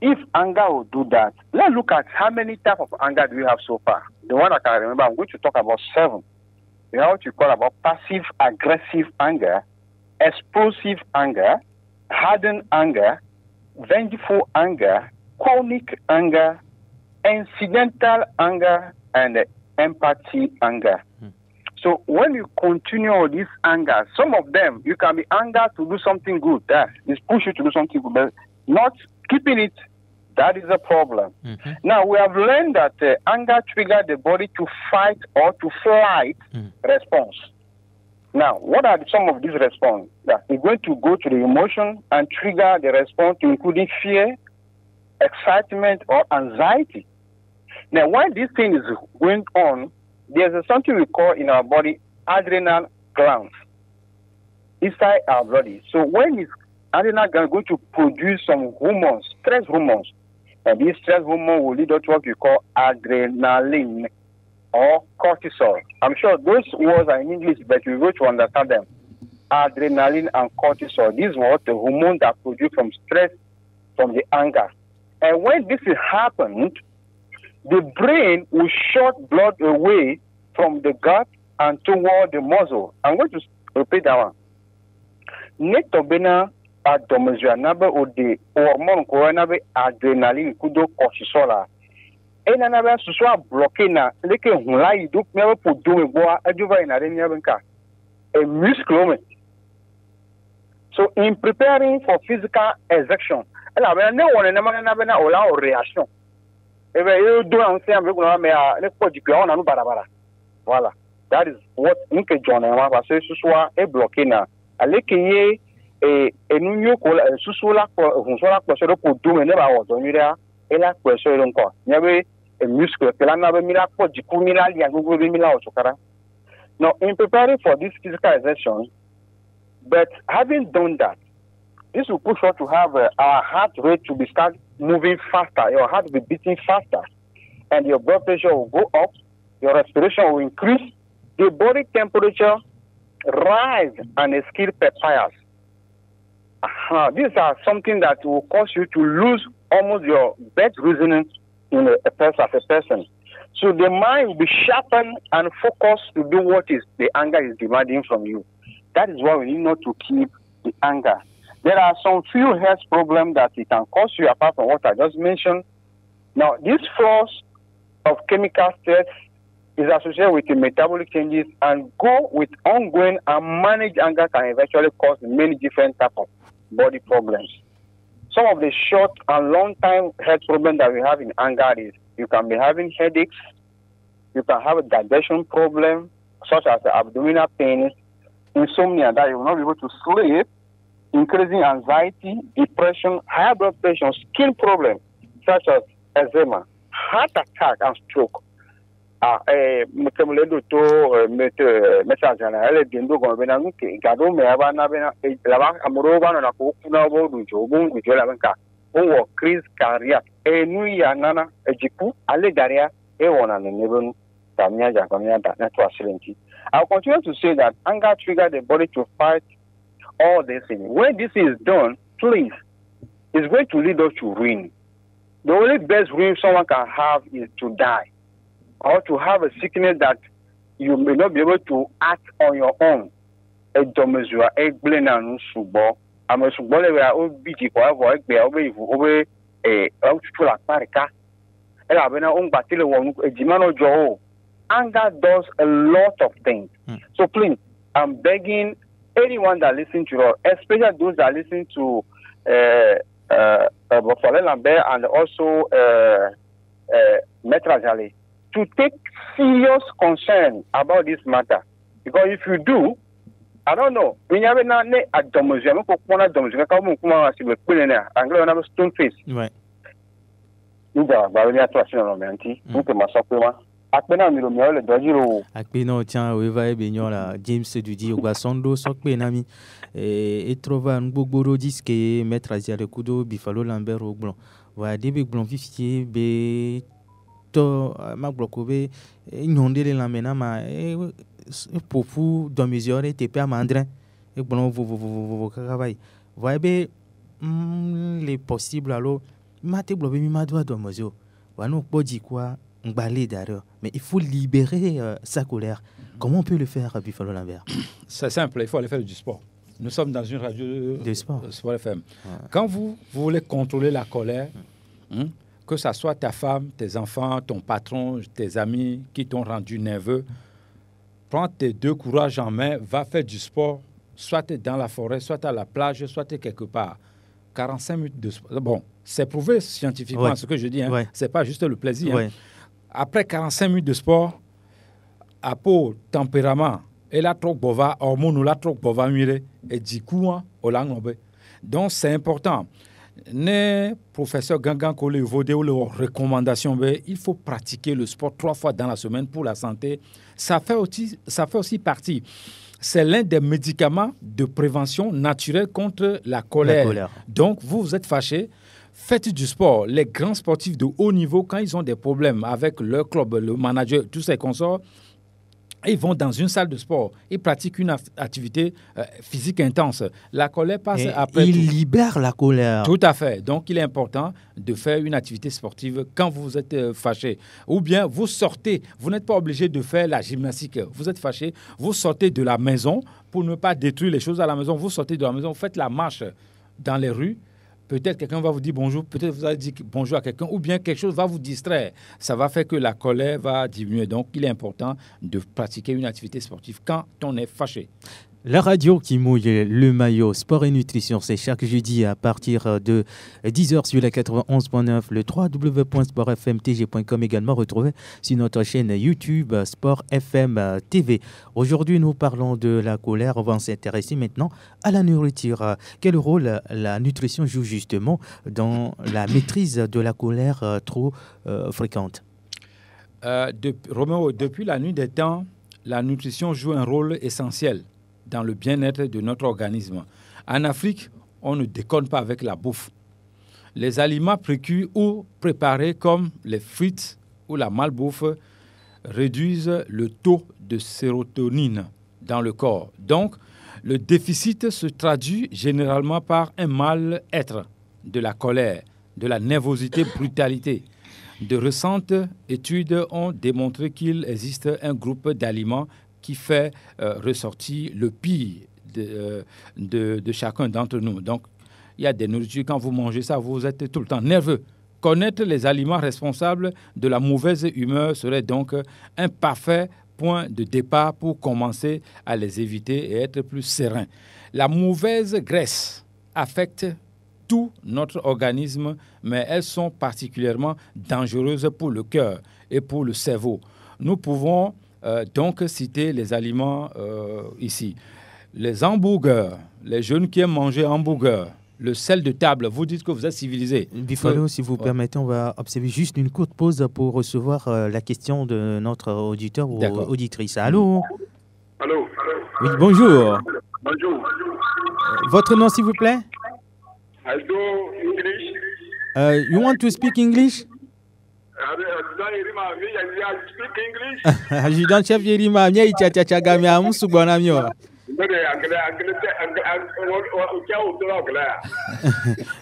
If anger will do that, let's look at how many types of anger do we have so far. The one I can remember, I'm going to talk about 7. We have what you call about passive-aggressive anger, explosive anger, hardened anger, vengeful anger, chronic anger, incidental anger, and empathy anger. So when you continue all this anger, some of them, you can be angered to do something good. That is push you to do something good, but not keeping it. That is a problem. Now, we have learned that anger triggers the body to fight or to flight response. Now, what are some of these responses? That you're going to go to the emotion and trigger the response, including fear, excitement, or anxiety. Now, while this thing is going on, there's something we call in our body adrenal glands inside our body. So when it's adrenal gland going to produce some hormones, stress hormones, and these stress hormones will lead to what we call adrenaline or cortisol. I'm sure those words are in English, but you go to understand them. Adrenaline and cortisol. These are the hormones that produce from stress, from the anger. And when this happens, the brain will short blood away from the gut and toward the muscle. I'm going to repeat that one. Netobena adomezanabe o de hormone coronabe adrenaline kudo cortisol. Ena na ba suswa bloqué na leke hunla iduk me po do boa ajuva ina re nya benka. A muscle. So in preparing for physical exertion, ela be na wona na na be na ola o reaction. Ebe you do am say am be kuna me a le ko jikwa ona no barabara. Voilà. That is what nke jona ma ba se suswa e bloqué na aleke ye enu nyo ko susula ko hunsola ko se po do me ne ba wo do nyira ela ko se ro nko nyabe a muscle kela na be mira ko jiku mira li agogo be mira o sokara. Now in preparing for this physical exertion, but having done that, this will push us to have our heart rate to be start moving faster, your heart will be beating faster, and your blood pressure will go up, your respiration will increase, the body temperature rise, and the skin perspires. These are something that will cause you to lose almost your best reasoning in a person. So the mind will be sharpened and focused to do what is the anger is demanding from you. That is why we need not to keep the anger. There are some few health problems that it can cause you apart from what I just mentioned. Now, these flows of chemical stress is associated with the metabolic changes, and go with ongoing and managed anger can eventually cause many different types of body problems. Some of the short and long-time health problems that we have in anger is you can be having headaches, you can have a digestion problem, such as abdominal pains, insomnia that you will not be able to sleep, increasing anxiety, depression, high blood pressure, skin problems such as eczema, heart attack, and stroke. Mtemuledo to message na ele dindo go bena nke gado me aba na bena laba amuro ba na ko kuna bo du jo bo ngu jo la benka o Chris Carrier enu ya nana ejipu ale garia e wona ne nebun tamia ja kamia da na to asilenti. I'll continue to say that anger triggers the body to fight all these things. When this is done, please, it's going to lead us to ruin. The only best ruin someone can have is to die, or to have a sickness that you may not be able to act on your own. Edomezua egbena nu subo amesubo le wa obiji ko avo egbe obe la parika ela bena on batile wonu ejima no jo. Anger does a lot of things. So please, I'm begging anyone that listens to us, especially those that listen to Bofale Lambert and also Maître Jalé, to take serious concern about this matter. Because if you do, I don't know, when you have a domosia, stone face. Right. Akpena tiens weva ebenyo la James Dudi Ogbasondo sokpe nami et trova ngbogoro diske Maître Aziale Kudo Bifalo Lambert Ogbon wa debe gbon fifié be to magboko be nyondele lamena ma pofu do mesure tepe amandrin e gbon vo kakabai wa be les possibles alors mate blobe mi madwa do mozo wa no podi quoi. Mais il faut libérer sa colère. Comment on peut le faire, Bifalo Lambert? C'est simple, il faut aller faire du sport. Nous sommes dans une radio de sport FM. Ouais. Quand vous voulez contrôler la colère, que ce soit ta femme, tes enfants, ton patron, tes amis qui t'ont rendu nerveux, prends tes deux courages en main, va faire du sport, soit dans la forêt, soit à la plage, soit quelque part. 45 minutes de sport. Bon, c'est prouvé scientifiquement ce que je dis. Hein. Ouais. Ce n'est pas juste le plaisir. Ouais. Hein. Après 45 minutes de sport, à peau, tempérament, et la troc bova, hormone ou la troc bova mire, et du coup, on l'a ngobé. Donc, c'est important. Ne professeur Gangan Kole Vodé ou leurs recommandations, il faut pratiquer le sport 3 fois dans la semaine pour la santé. Ça fait aussi partie. C'est l'un des médicaments de prévention naturelle contre la colère. Donc, vous êtes fâché. Faites du sport. Les grands sportifs de haut niveau, quand ils ont des problèmes avec leur club, le manager, tous ces consorts, ils vont dans une salle de sport. Ils pratiquent une activité physique intense. La colère passe après. Ils libèrent la colère. Tout à fait. Donc, il est important de faire une activité sportive quand vous êtes fâché. Ou bien, vous sortez. Vous n'êtes pas obligé de faire la gymnastique. Vous êtes fâché. Vous sortez de la maison pour ne pas détruire les choses à la maison. Vous sortez de la maison, vous faites la marche dans les rues. Peut-être quelqu'un va vous dire bonjour, peut-être vous allez dire bonjour à quelqu'un, ou bien quelque chose va vous distraire. Ça va faire que la colère va diminuer. Donc, il est important de pratiquer une activité sportive quand on est fâché. La radio qui mouille le maillot sport et nutrition, c'est chaque jeudi à partir de 10h sur la 91.9, le www.sportfmtg.com, également retrouvé sur notre chaîne YouTube Sport FM TV. Aujourd'hui, nous parlons de la colère. On va s'intéresser maintenant à la nourriture. Quel rôle la nutrition joue justement dans la maîtrise de la colère trop fréquente? Roméo, depuis la nuit des temps, la nutrition joue un rôle essentiel dans le bien-être de notre organisme. En Afrique, on ne déconne pas avec la bouffe. Les aliments précuits ou préparés comme les frites ou la malbouffe réduisent le taux de sérotonine dans le corps. Donc, le déficit se traduit généralement par un mal-être, de la colère, de la nervosité, brutalité. De récentes études ont démontré qu'il existe un groupe d'aliments qui fait ressortir le pire de chacun d'entre nous. Donc, il y a des nourritures, quand vous mangez ça, vous êtes tout le temps nerveux, Connaître les aliments responsables de la mauvaise humeur serait donc un parfait point de départ pour commencer à les éviter et être plus serein. La mauvaise graisse affecte tout notre organisme, mais elles sont particulièrement dangereuses pour le cœur et pour le cerveau. Nous pouvons donc citer les aliments ici. Les hamburgers, les jeunes qui aiment manger hamburgers, le sel de table, vous dites que vous êtes civilisé. Buffalo, si vous permettez, on va observer juste une courte pause pour recevoir la question de notre auditeur ou auditrice. Allô? Allô? Oui, bonjour. Bonjour. Votre nom, s'il vous plaît? I do English. You want to speak English? Speak English. Adjudant-chef Yerima, mia ichachachaga mia musubona mio.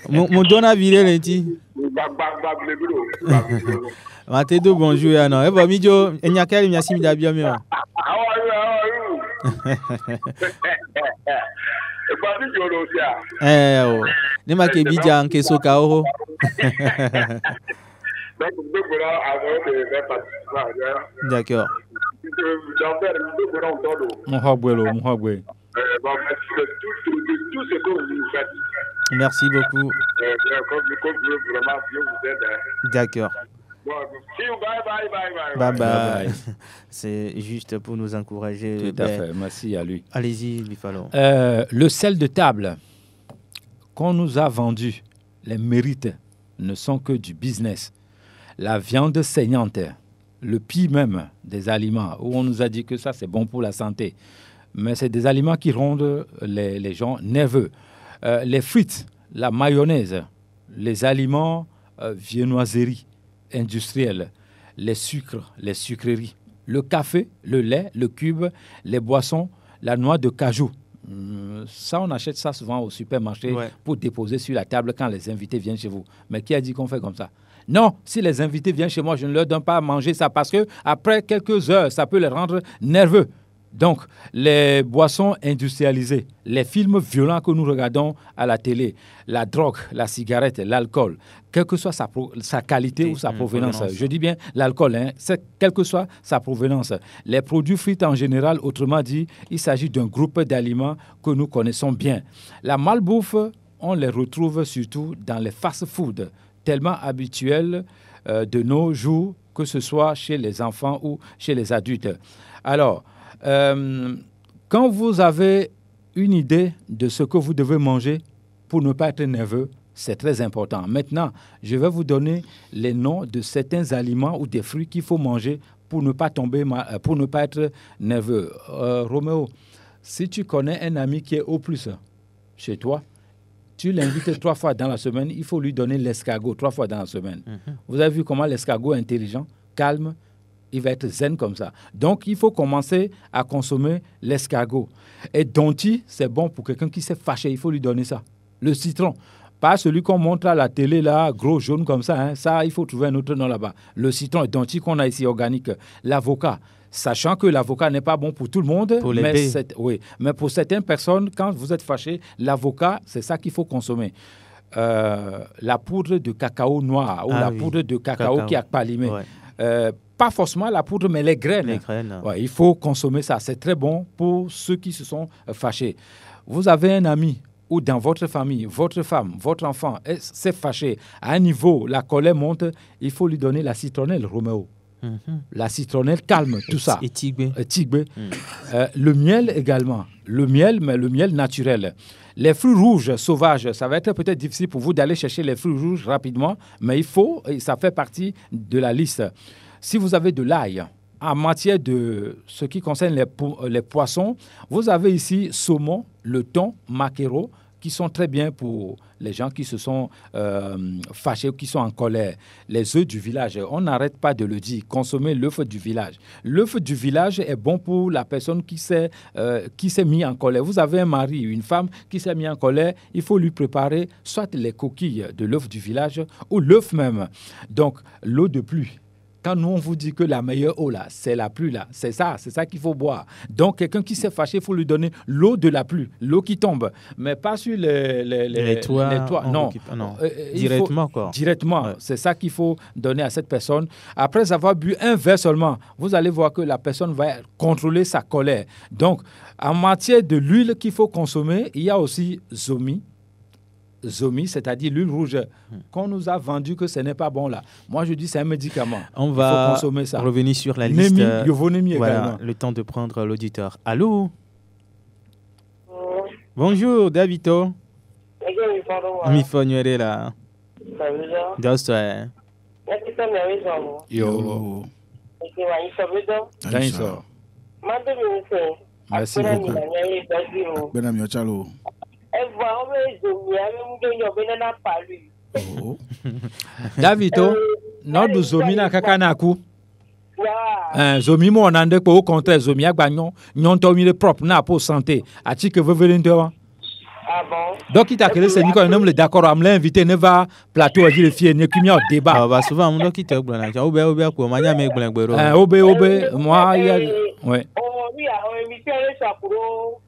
Mon dona vire lenti. Matedo bonjour ya no. Ebo mijo enyakeli mia simi da bio mio. How are you? Ne ma ke bija nke soka oho. D'accord. Merci beaucoup. D'accord. Bye bye. C'est juste pour nous encourager. Tout à fait. Merci à lui. Allez-y, Buffalo. Le sel de table qu'on nous a vendu, les mérites ne sont que du business. La viande saignante, le pire même des aliments, où on nous a dit que ça c'est bon pour la santé. Mais c'est des aliments qui rendent les gens nerveux. Les frites, la mayonnaise, les aliments viennoiseries industrielles, les sucres, les sucreries, le café, le lait, le cube, les boissons, la noix de cajou. Ça, on achète ça souvent au supermarché pour déposer sur la table quand les invités viennent chez vous. Mais qui a dit qu'on fait comme ça? Non, si les invités viennent chez moi, je ne leur donne pas à manger ça parce qu'après quelques heures, ça peut les rendre nerveux. Donc, les boissons industrialisées, les films violents que nous regardons à la télé, la drogue, la cigarette, l'alcool, quelle que soit sa qualité ou sa provenance. Je dis bien l'alcool, quelle que soit sa provenance. Les produits frits en général, autrement dit, il s'agit d'un groupe d'aliments que nous connaissons bien. La malbouffe, on les retrouve surtout dans les fast-foods, tellement habituels de nos jours, que ce soit chez les enfants ou chez les adultes. Alors, quand vous avez une idée de ce que vous devez manger pour ne pas être nerveux, c'est très important. Maintenant, je vais vous donner les noms de certains aliments ou des fruits qu'il faut manger pour ne pas pour ne pas être nerveux. Roméo, si tu connais un ami qui est au plus chez toi, tu l'invites 3 fois dans la semaine, il faut lui donner l'escargot 3 fois dans la semaine. Vous avez vu comment l'escargot est intelligent, calme, il va être zen comme ça. Donc, il faut commencer à consommer l'escargot. Et donti, c'est bon pour quelqu'un qui s'est fâché, il faut lui donner ça. Le citron, pas celui qu'on montre à la télé, là, gros jaune comme ça. Ça, il faut trouver un autre nom là-bas. Le citron, donti qu'on a ici, organique. L'avocat, sachant que l'avocat n'est pas bon pour tout le monde. Pour mais pour certaines personnes, quand vous êtes fâché, l'avocat, c'est ça qu'il faut consommer. La poudre de cacao noir ou poudre de cacao qui a palimé. Pas forcément la poudre, mais les graines. Il faut consommer ça. C'est très bon pour ceux qui se sont fâchés. Vous avez un ami ou dans votre famille, votre femme, votre enfant s'est fâché. À un niveau, la colère monte, il faut lui donner la citronnelle, Roméo. La citronnelle calme tout ça. Et tigbe. Le miel également. Le miel, mais le miel naturel. Les fruits rouges sauvages, ça va être peut-être difficile pour vous d'aller chercher les fruits rouges rapidement, mais il faut, et ça fait partie de la liste. Si vous avez de l'ail, en matière de ce qui concerne les poissons, vous avez ici saumon, le thon, maquereau, qui sont très bien pour les gens qui se sont fâchés ou qui sont en colère. Les œufs du village, on n'arrête pas de le dire, consommer l'œuf du village. L'œuf du village est bon pour la personne qui s'est mis en colère. Vous avez un mari, une femme qui s'est mis en colère, il faut lui préparer soit les coquilles de l'œuf du village ou l'œuf même. Donc, l'eau de pluie, Quand nous, on vous dit que la meilleure eau, là, c'est la pluie, là, c'est ça qu'il faut boire. Donc, quelqu'un qui s'est fâché, il faut lui donner l'eau de la pluie, l'eau qui tombe, mais pas sur les toits. Non, directement, quoi. Directement, ouais. C'est ça qu'il faut donner à cette personne. Après avoir bu un verre seulement, vous allez voir que la personne va contrôler sa colère. Donc, en matière de l'huile qu'il faut consommer, il y a aussi Zomi, c'est-à-dire l'huile rouge qu'on nous a vendu que ce n'est pas bon là. Moi, je dis c'est un médicament. On va consommer ça. Revenir sur la liste. Yovonémie voilà, également. Le temps de prendre l'auditeur. Allô? Bonjour, Davito. Mifonyere là. Dostoi. Yo. Merci beaucoup. Davito, notre zomi na kakanaku. Zomi mo nande ko au contraire zomi agbanyon, nyon to mi le propre na pour santé. Ati que vous venez de voir. Ah bon? Donc il t'a créé c'est Nicolas nomme le d'accord à me l'inviter ne va plateau dire fier ne kimi au débat. Ah bah souvent on qui te blana. Obe ko manya me gblengbe. Obe moi il y a ouais. Oui, on invité à pour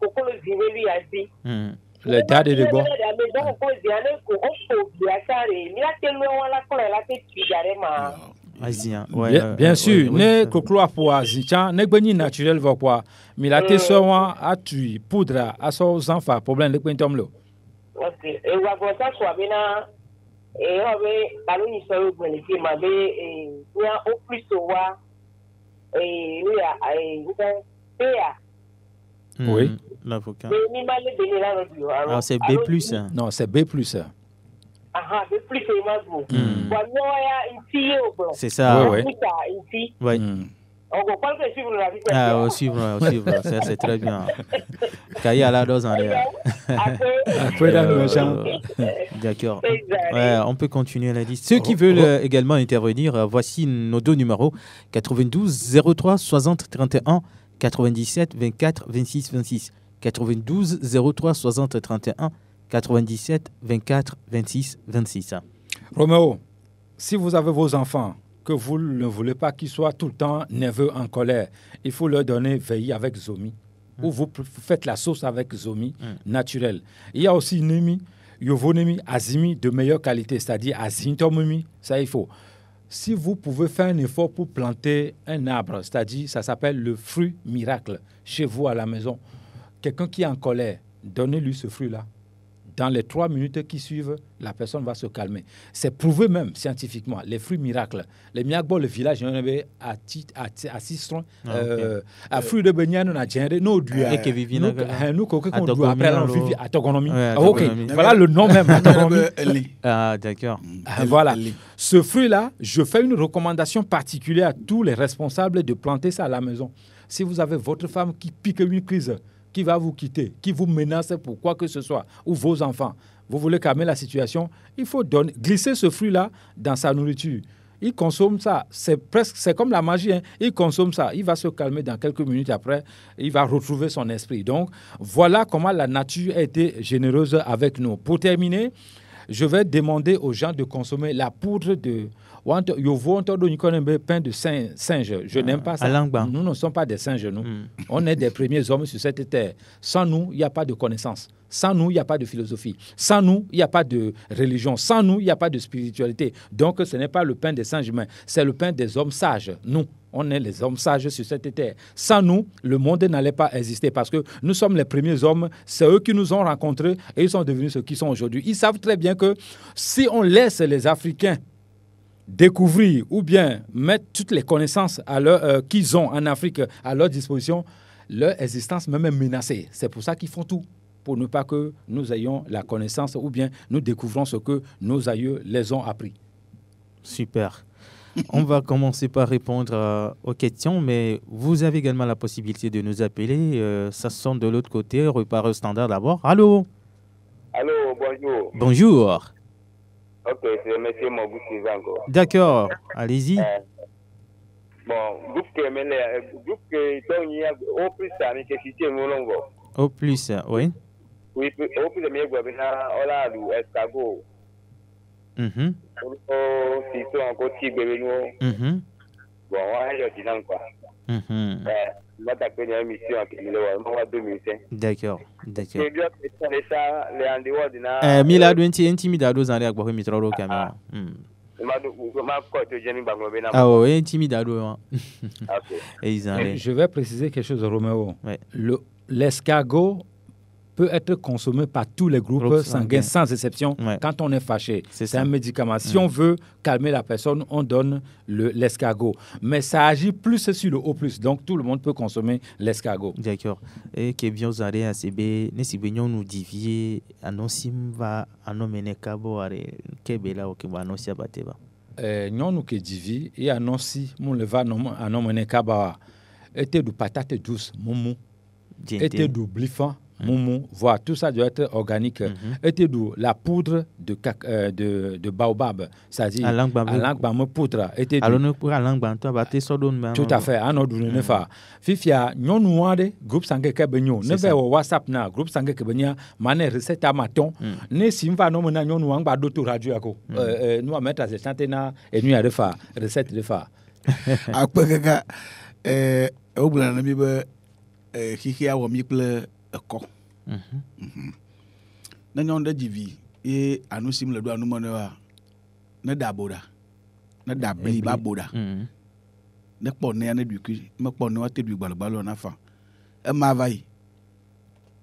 le zivé a dit. Le dade de bois. Bien sûr, ne koklo pour azicha, ne gbeni naturel va quoi. Mais la te so a tu poudre a so enfants problème de quintom lo. OK. Et wa ko ça soit bina et on va allo ni so gbeni ki ma be ya au plus wa oui. L'avocat. Alors c'est B+. Non, c'est B+. Ah, B+, c'est ça. Oui. Oui. Ah, suivre, ça c'est très bien. Kaya la dose en l'air. D'accord. Ouais, on peut continuer la liste. Ceux qui veulent également intervenir, voici nos deux numéros 92 03 60 31 97 24 26 26. 92 03 60 31 97 24 26 26. Roméo, si vous avez vos enfants, que vous ne voulez pas qu'ils soient tout le temps nerveux, en colère, il faut leur donner veiller avec Zomi. Ou vous faites la sauce avec Zomi naturelle. Il y a aussi Nemi, Yovonemi, Azimi de meilleure qualité, c'est-à-dire Azintomemi, ça il faut. Si vous pouvez faire un effort pour planter un arbre, c'est-à-dire ça s'appelle le fruit miracle, chez vous à la maison, quelqu'un qui est en colère, donnez-lui ce fruit-là. Dans les 3 minutes qui suivent, la personne va se calmer. C'est prouvé même scientifiquement. Les fruits miracles. Les miagbo, le village, on avait à 6 à fruits de beignet, on a géré nos duos. Nous, qu'on doit après l'envie à Togonomi. Ok, voilà le nom même. Ah, d'accord. Voilà. Ce fruit-là, je fais une recommandation particulière à tous les responsables de planter ça à la maison. Si vous avez votre femme qui pique une crise, qui va vous quitter, qui vous menace pour quoi que ce soit, ou vos enfants, vous voulez calmer la situation, il faut glisser ce fruit-là dans sa nourriture. Il consomme ça, c'est comme la magie, hein. Il consomme ça, il va se calmer dans quelques minutes après, il va retrouver son esprit. Donc, voilà comment la nature a été généreuse avec nous. Pour terminer, je vais demander aux gens de consommer la poudre de pain de singe. Je n'aime pas ça. Nous ne sommes pas des singes, nous. On est des premiers hommes sur cette terre. Sans nous, il n'y a pas de connaissance. Sans nous, il n'y a pas de philosophie. Sans nous, il n'y a pas de religion. Sans nous, il n'y a pas de spiritualité. Donc, ce n'est pas le pain des singes humains. C'est le pain des hommes sages. Nous, on est les hommes sages sur cette terre. Sans nous, le monde n'allait pas exister parce que nous sommes les premiers hommes. C'est eux qui nous ont rencontrés et ils sont devenus ce qu'ils sont aujourd'hui. Ils savent très bien que si on laisse les Africains découvrir ou bien mettre toutes les connaissances qu'ils ont en Afrique à leur disposition, leur existence même est menacée. C'est pour ça qu'ils font tout, pour ne pas que nous ayons la connaissance ou bien nous découvrons ce que nos aïeux les ont appris. Super. On va commencer par répondre aux questions, mais vous avez également la possibilité de nous appeler. Ça sonne de l'autre côté, repart au standard d'abord. Allô? Allô, bonjour. Bonjour. Ok, c'est M. Mobou encore. D'accord, allez-y. Bon, groupe que au plus ça nécessité molongo. Au plus, oui. Oui, au plus de gouvernement ola lu escargot. Si to encore tigre nous. Bon, on a dit non, quoi. Moi, t'as connu une émission qui est là, moi, 2005. D'accord. C'est bien que ça, les en dehors de là. Milado, intimidado, dans les agbois, mitro, caméra. Ah oui, intimidado. Je vais préciser quelque chose, Roméo. Ouais. L'escargot peut être consommé par tous les groupes sanguins sans exception quand on est fâché. C'est un médicament. Si on veut calmer la personne, on donne l'escargot. Mais ça agit plus sur le O+. Donc tout le monde peut consommer l'escargot. D'accord. Et que bien vous allez à CB, nous divier, annoncer va annoncer cabo à Kebela ou que va annoncer à Bateba. Nous que divi et annoncer mon leva annoncer cabo était de patate douce, moumou, était de blifant. Moumou, voilà, tout ça doit être organique. Et de la poudre de baobab, c'est-à-dire langue poudre. Tout à fait. Fifia, nous nous groupe sangue kebenyo. Ne vais au WhatsApp na groupe sangue kebenya. Mané recette à maton. Ne simva no mena nous nous anga d'autres radio ako. Nous à mettre à chanter na et nous à refaire recette de fa. Après que au bout de la qui a remis le corps. Nanyon de divi et anusim le doigt nous monewa ne daboda ne dabli baboda ne ponne ne du cul me ponne wa te du balbalo na fa e ma vai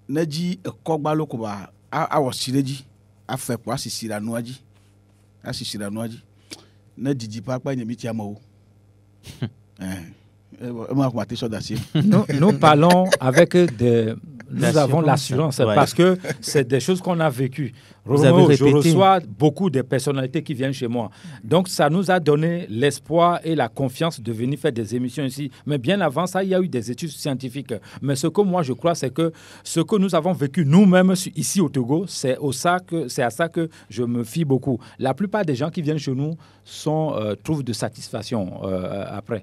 ne ji e ko gbalo ko ba a wosireji a fe po asisira nuaji ne didi pa pa nyemi ti amawo Nous parlons avec des... Nous avons l'assurance parce que c'est des choses qu'on a vécues. Je reçois beaucoup de personnalités qui viennent chez moi. Donc, ça nous a donné l'espoir et la confiance de venir faire des émissions ici. Mais bien avant ça, il y a eu des études scientifiques. Mais ce que moi, je crois, c'est que ce que nous avons vécu nous-mêmes ici au Togo, c'est à ça que je me fie beaucoup. La plupart des gens qui viennent chez nous trouvent de satisfaction après.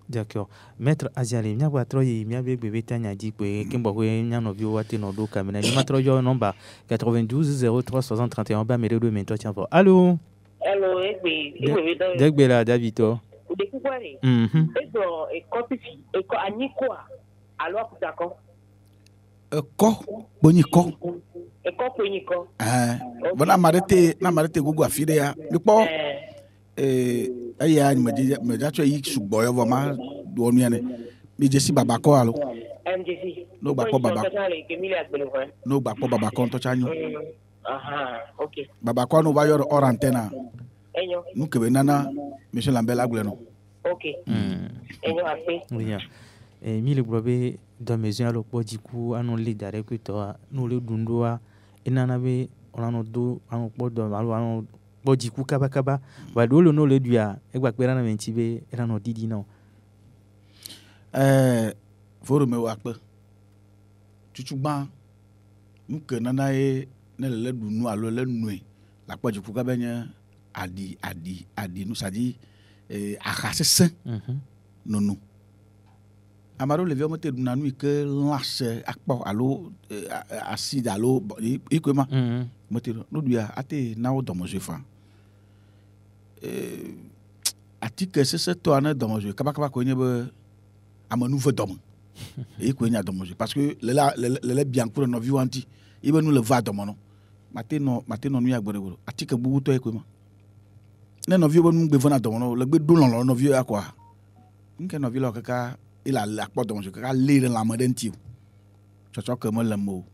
D'accord. Maître Aziale, mia watro yi mia bebe tanya di pe kimbo ko nya no bio wate no do kamena ni matro yo nomba 92 03 60 31 ba mere do mento tiens fort. Allô? Allô, Degbe la Davito. De kukwari. Ezo e kopifi e ko anyikwa. Alors d'accord. Ko boniko. E ko boniko. Bona marete gugu afide ya. Lipo aya ni me dacho yi sugboyo vo ma do mi ane mi je si baba ko alo MJC no gba ko baba to chanyo okay baba ko no va yor orantena enyo nu ke benana monsieur Lambert agule no okay enyo ape oui mi le brobe do maison alo po diku anu le dare ko to no le dundoa enana be onano do anu po do anu Bodiku kaba wadolo no le dia egba pera na mentibe era no didi no foro me wakpe chuchugba nke nana e ne le dunu alo le nue la bodiku kaba nya adi nous ça dit akasese nono amaro le vieux monter duna nu que lâche akpo alo acide alo ikwema monter no dia ate na o domo jefa atike sese to ana domo je kaba ko nyebe amanu ve domo e ko nya domo je parce que le bien pour no viwanti ibe nu le va domo no mate no nu ya gbere gbere atike bugu to e ko ma ne no viwo nu gbe fona domo no le gbe do lon no viwo akwa nke no viwo kaka ila la po domo je kaka le la modenti chocho ke mo le mo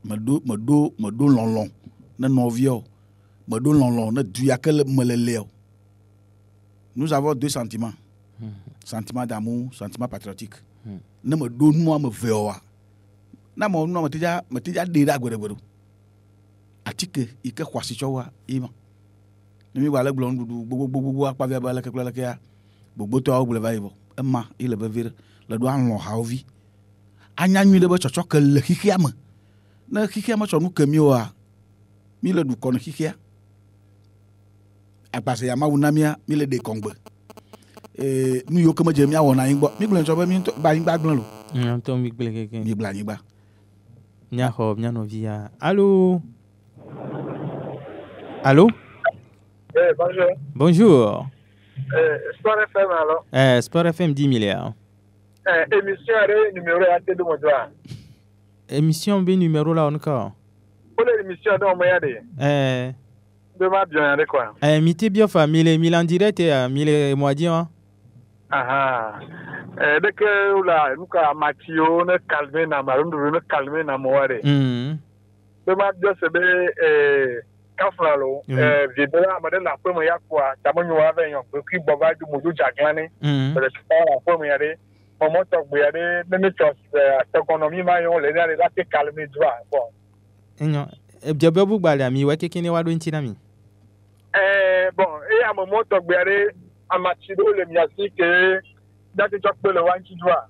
me do lon ne novio me do lon ne du yakele meleleo. Nous avons deux sentiments. Sentiment d'amour, sentiment patriotique. Ne me do moi me veoa na mo no me tija de da gwere atike ike kwasi chowa ima nimi wala glon du gbogbo akpa via bala kekula ke ya gbogbo to a gbole vaibo emma ile be vire le do an lo haovi anya nyu de be chocho ke le kikiama na kikiama cho nu kemi wa mi le du kono kikia apase ya ma wunamia mi le de kongbe nu yo ke ma je mi awon na yin gbo mi gblen cho be mi ba yin gba gblen lo to mi gbele keke mi gbla yin gba nya ho nya no via allô Bonjour. Bonjour. Sport FM alors. Sport FM 10 milliards. Émission numéro 1 de mon doigt. Émission B numéro là encore. Pour l'émission de mon demain bien avec quoi. Mité bien fa mille en direct et mille moitié hein. Dès que là nous ka Mathieu ne calmer na marum ne calmer na moare. Demain bien c'est kaflalo vidéo amade la pomme ya quoi tamonyo ave yon ki boba du modu jaglane. Le sport la pomme ya de moment to gbe ya de me chos économie ma yon le na te calmer droit bon. Enyo ebjebe bu gbale ami wa kekene wa do ntinami. Bon, et à un moment, tu as un machido, le miasi, que tu as le wanchi doigt.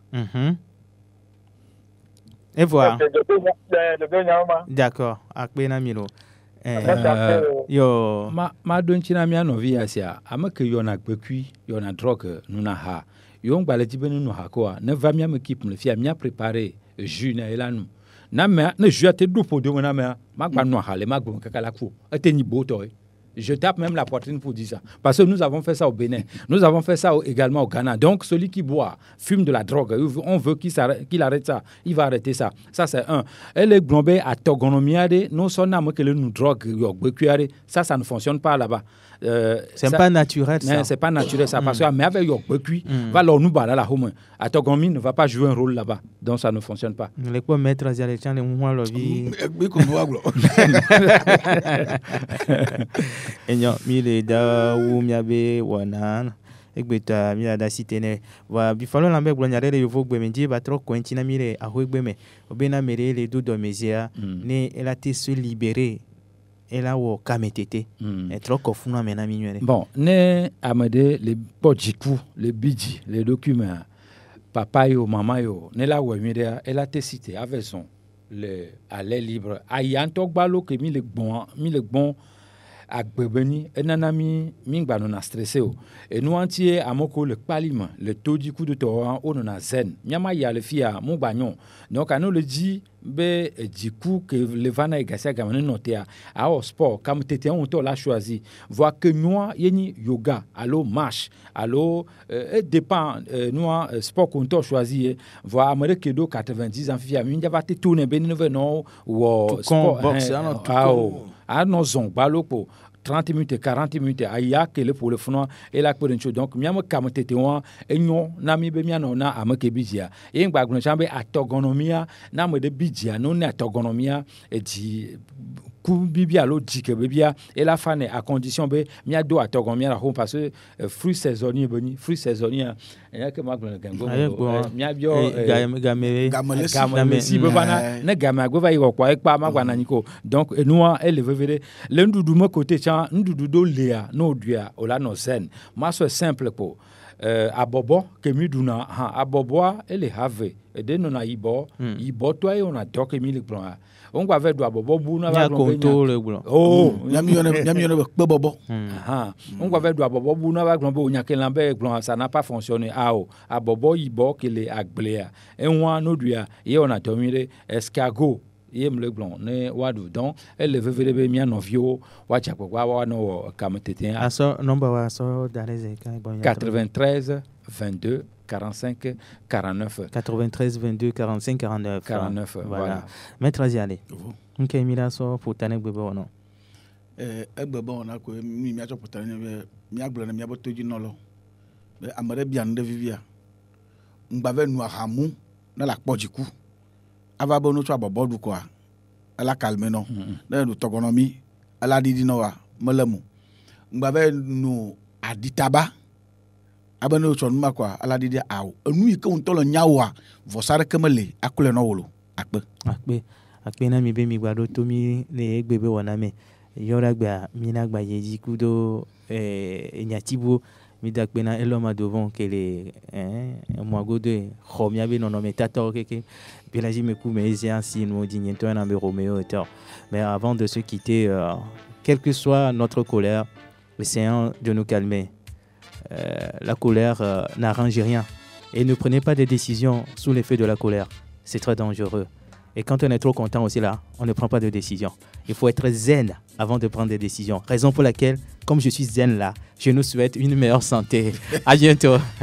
Et voilà. D'accord. Akbena milo. Yo. Ma donchina mi anovi asia. Amake yona gbekui, yona drogue, nuna ha. Yon baleti benu no hakoa. Ne va mi amekip me fia mi a préparé jus na elanu. Na me ne jus ate dupo de na me. Ma gba no ha le ma gbo kakala ku. Ate ni boto. Je tape même la poitrine pour dire ça. Parce que nous avons fait ça au Bénin. Nous avons fait ça également au Ghana. Donc, celui qui boit, fume de la drogue, on veut qu'il arrête ça. Il va arrêter ça. Ça, c'est un. Et les glombés à togonomiade, nous sommes que nous drogue, ça ne fonctionne pas là-bas. C'est pas naturel, ça. C'est pas naturel, ça. Parce que mais avec Yokbekui, va là, nous bala la home. À Togomi ne va pas jouer un rôle là-bas. Donc, ça ne fonctionne pas. Les quoi mettre à Zaletian, les mouvements, la vie. Enyo mile da wu miabe wana egbeta mila da sitene wa bifalo lambe glonyare le yovo gbe menji ba tro kointina mile aho gbe me obena mere le do domezia ne elate se libérer ela wo kametete et trop kofuna mena minwere. Bon, ne amade le bojiku, le bidji, les documents papa yo mama yo ne la wo mi de elate cité avec son le aller libre ayanto gbalo ke mi le bon agbebeni enanami mingba no na stressé o et nous entier amoko le palima le taux du coup de toran o no na zen miama ya le fia mon bagnon donc ano le dit be du coup que le vana e gasia gamane notea a au sport comme tete on to la choisi voir que moi yeni yoga allo marche allo dépend nous sport qu'on to choisi voir amere kedo 90 ans fia mi va te tourner ben no ou sport boxe à nos zongballo pour 30 minutes 40 minutes aya kele pour le fond et la pour une chose donc miam kamotete wa enyo na mi be miano na amake bijia e ngba gno chambe atogonomia na mo de bijia no na atogonomia e di ku bibia lo dike bibia et la fane à condition be mia do atogonomia la home parce que fruits saisonniers boni fruits saisonniers e que ma gno gango mia bio gamele si be bana na gama go va y kwa ekpa ma gwana niko donc nous elle veut le ndudu mo côté ndudu do lea no dua ola no zen maso simple po abobo kemi duna ha abobo ele have e de no na ibo to e ona doke mi le plan on va faire do abobo bu na va contrôle yami yone pe bobo on va faire do abobo bu na va glombe onya ke lambe glon ça n'a pas fonctionné abobo ibo ke le agblea e won no dua e ona domire escargot yem le blanc ne wadu donc elle veut vele bien novio wacha kwa no kametete aso number wa so dareze 93 22 45 49 93 22 45 49 voilà maître Aziale OK mira so potane gbebo no egbebo na ko mi acho potane mi agbo na mi abotoji no lo amare bia nde vivia ngbave nu ahamu na la pojiku ava bono twa bobodu kwa ala calme no na do togonomi ala didi no wa malamu ngbabe no aditaba abano twa numa kwa ala didi aw anu yi ko ntolo nyawa vosare kemele akule no wolo akpe na mi be mi gbado to mi le egbebe wona me yora gba mi na gba yeji kudo enyatibo mi dakpena eloma devant que les moi gode khomia be non mais tato keke bilaji me coup mais ainsi nous digne toi na Roméo et tort mais avant de se quitter quelle que soit notre colère essayons de nous calmer la colère n'arrange rien et ne prenez pas des décisions sous l'effet de la colère c'est très dangereux Et quand on est trop content aussi là, on ne prend pas de décision. Il faut être zen avant de prendre des décisions. Raison pour laquelle, comme je suis zen là, je nous souhaite une meilleure santé. À bientôt.